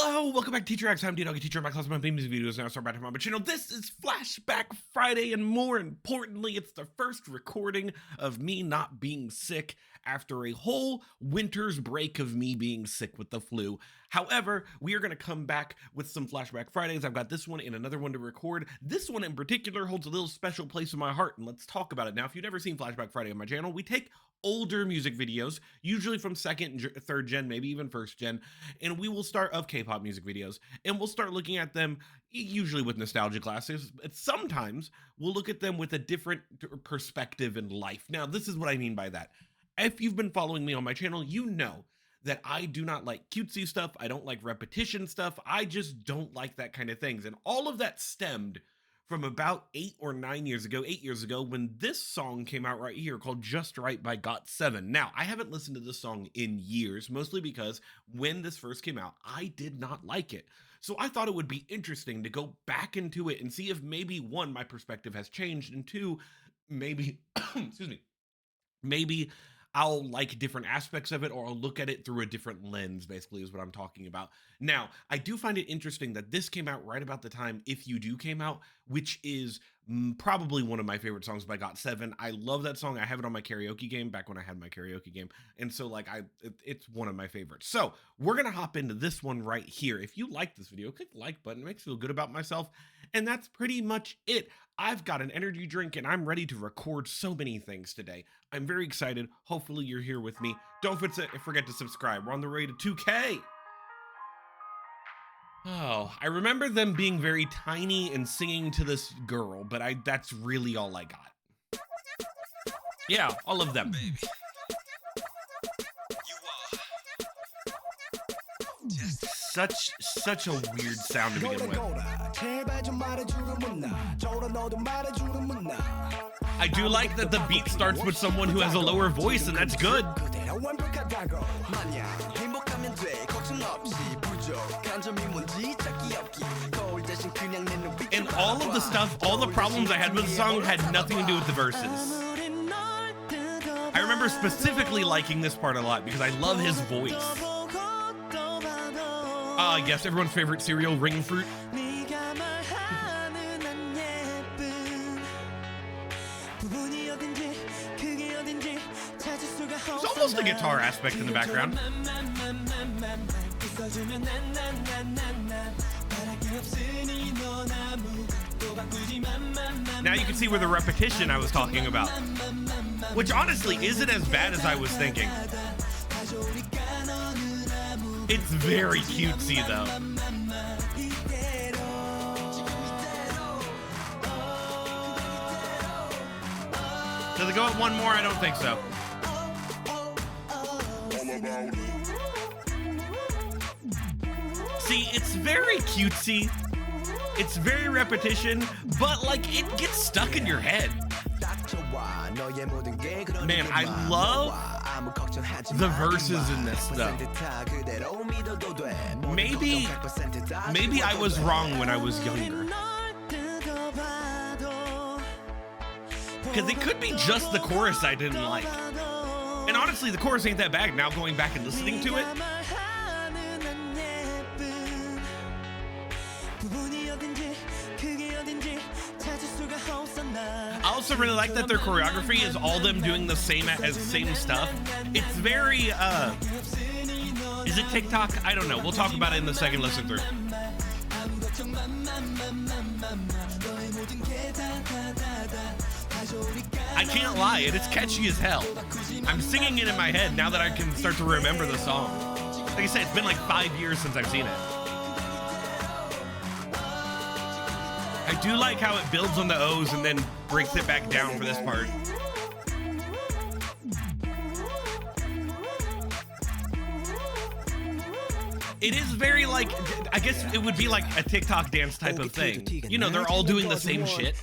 Hello, welcome back to Teacher X. I'm Ddog, a teacher in my class. My theme music videos now start back to my channel. This is Flashback Friday, and more importantly, it's the first recording of me not being sick after a whole winter's break of me being sick with the flu. However, we are going to come back with some Flashback Fridays. I've got this one and another one to record. This one in particular holds a little special place in my heart, and let's talk about it. Now, if you've never seen Flashback Friday on my channel, we take older music videos, usually from second and third gen, maybe even first gen, and we will start of K-pop music videos, and we'll start looking at them usually with nostalgia glasses, but sometimes we'll look at them with a different perspective in life. Now, this is what I mean by that. If you've been following me on my channel, you know that I do not like cutesy stuff. I don't like repetition stuff. I just don't like that kind of things. And all of that stemmed from about 8 or 9 years ago, 8 years ago, when this song came out right here called Just Right by GOT7. Now, I haven't listened to this song in years, mostly because when this first came out, I did not like it. So I thought it would be interesting to go back into it and see if maybe, one, my perspective has changed, and two, maybe, excuse me, maybe I'll like different aspects of it, or I'll look at it through a different lens, basically, is what I'm talking about. Now, I do find it interesting that this came out right about the time If You Do came out, which is probably one of my favorite songs by GOT7. I love that song. I have it on my karaoke game back when I had my karaoke game. And so like it's one of my favorites. So we're going to hop into this one right here. If you like this video, click the like button. It makes me feel good about myself. And that's pretty much it. I've got an energy drink and I'm ready to record so many things today. I'm very excited. Hopefully you're here with me. Don't forget to subscribe. We're on the way to 2K. Oh, I remember them being very tiny and singing to this girl, but that's really all I got. Yeah, all of them. Baby. Such a weird sound to begin with. I do like that the beat starts with someone who has a lower voice, and that's good. And all of the stuff, all the problems I had with the song had nothing to do with the verses. I remember specifically liking this part a lot because I love his voice. Yes, everyone's favorite cereal, ring fruit. There's almost a guitar aspect in the background. Now you can see where the repetition I was talking about, which honestly isn't as bad as I was thinking. It's very cutesy though. Does it go up one more? I don't think so. See, it's very cutesy. It's very repetition, but like it gets stuck in your head. Man, I love the verses in this though. Maybe I was wrong when I was younger. Because it could be just the chorus I didn't like. And honestly, the chorus ain't that bad now going back and listening to it. I also really like that their choreography is all them doing the same stuff. It's very, is it TikTok? I don't know. We'll talk about it in the second listen through. I can't lie, it is catchy as hell. I'm singing it in my head now that I can start to remember the song. Like I said, it's been like 5 years since I've seen it. I do like how it builds on the O's and then breaks it back down for this part. It is very like, I guess it would be like a TikTok dance type of thing. You know, they're all doing the same shit.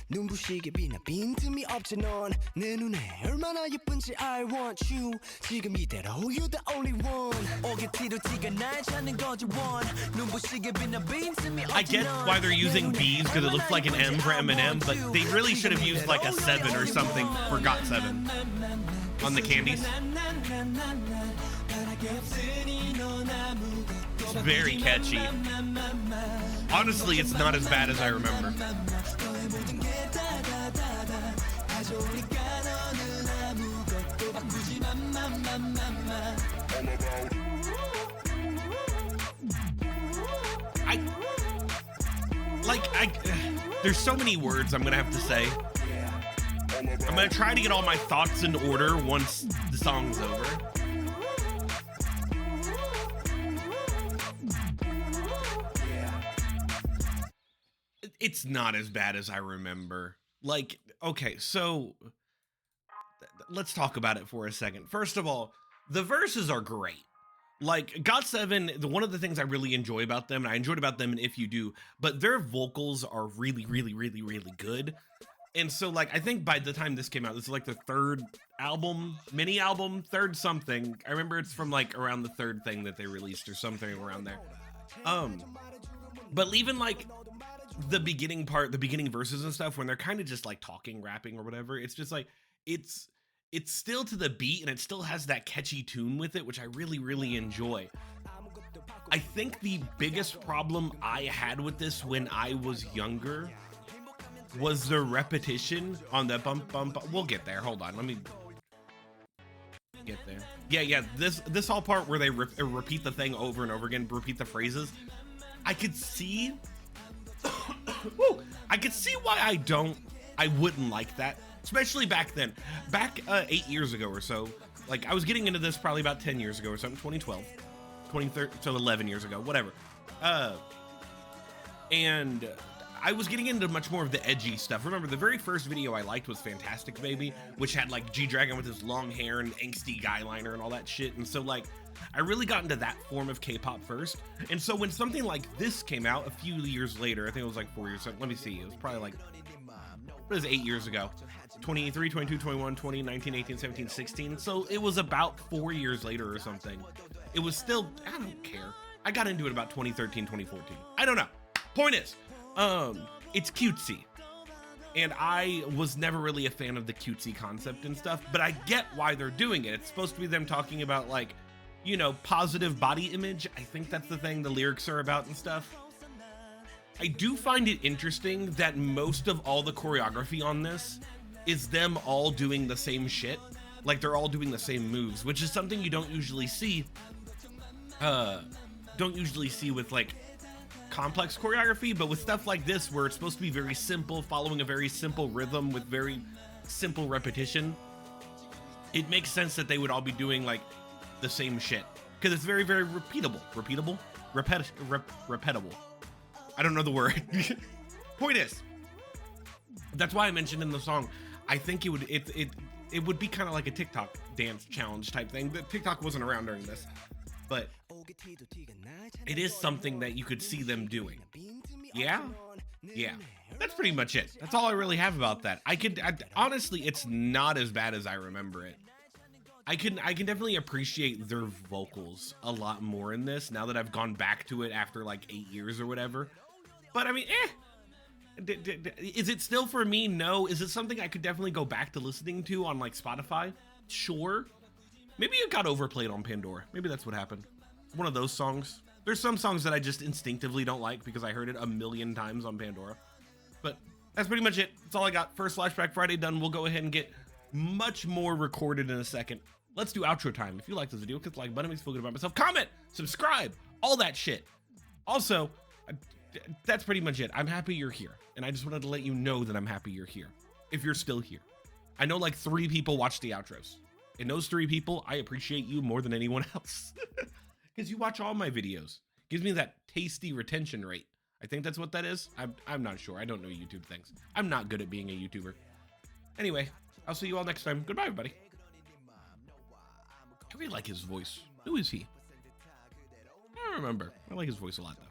I get why they're using B's because it looks like an M for Eminem, but they really should have used like a 7 or something for GOT7 on the candies. very catchy. Honestly, it's not as bad as I remember. There's so many words I'm gonna have to say. I'm gonna try to get all my thoughts in order once the song's over. It's not as bad as I remember. Like, okay, so let's talk about it for a second. First of all, the verses are great. Like, GOT7, one of the things I really enjoy about them, and I enjoyed about them in If You Do, but their vocals are really, really, really, really good. And so, like, I think by the time this came out, this is like the third album, mini album, third something. I remember it's from like around the third thing that they released or something around there. But even like the beginning part, the beginning verses and stuff, when they're kind of just like talking, rapping or whatever, it's just like, it's still to the beat and it still has that catchy tune with it, which I really, really enjoy. I think the biggest problem I had with this when I was younger was the repetition on the bump, bump, bump. We'll get there. Hold on. Let me get there. Yeah. This whole part where they repeat the thing over and over again, repeat the phrases. I could see, I could see why I wouldn't like that. Especially back then, back 8 years ago or so. Like, I was getting into this probably about 10 years ago or something, 2012, 2013, so 11 years ago, whatever. And I was getting into much more of the edgy stuff. Remember, the very first video I liked was Fantastic Baby, which had like G-Dragon with his long hair and angsty guy liner and all that shit. And so like, I really got into that form of K-pop first. And so when something like this came out a few years later, I think it was like 4 years, let me see, it was probably like, it was 8 years ago, 23, 22, 21, 20, 19, 18, 17, 16. So it was about 4 years later or something. It was still, I don't care. I got into it about 2013, 2014. I don't know. Point is, it's cutesy. And I was never really a fan of the cutesy concept and stuff, but I get why they're doing it. It's supposed to be them talking about like, you know, positive body image. I think that's the thing the lyrics are about and stuff. I do find it interesting that most of all the choreography on this is them all doing the same shit. Like they're all doing the same moves, which is something you don't usually see. With like complex choreography, but with stuff like this where it's supposed to be very simple, following a very simple rhythm with very simple repetition, it makes sense that they would all be doing like the same shit because it's very, very repeatable. Repetible. I don't know the word. Point is, that's why I mentioned in the song, I think it would be kind of like a TikTok dance challenge type thing. The TikTok wasn't around during this, but it is something that you could see them doing. Yeah. That's pretty much it. That's all I really have about that. Honestly, it's not as bad as I remember it. I can definitely appreciate their vocals a lot more in this now that I've gone back to it after like 8 years or whatever. But I mean, is it still for me? No. Is it something I could definitely go back to listening to on like Spotify? Sure. Maybe it got overplayed on Pandora. Maybe that's what happened. One of those songs. There's some songs that I just instinctively don't like because I heard it a million times on Pandora. But that's pretty much it. That's all I got. First Flashback Friday done. We'll go ahead and get much more recorded in a second. Let's do outro time. If you like this video, click the like button. Makes me feel good about myself. Comment, subscribe, all that shit. Also, that's pretty much it. I'm happy you're here. And I just wanted to let you know that I'm happy you're here. If you're still here. I know like 3 people watch the outros. And those 3 people, I appreciate you more than anyone else. Because you watch all my videos. Gives me that tasty retention rate. I think that's what that is. I'm not sure. I don't know YouTube things. I'm not good at being a YouTuber. Anyway, I'll see you all next time. Goodbye, everybody. I really like his voice. Who is he? I don't remember. I like his voice a lot, though.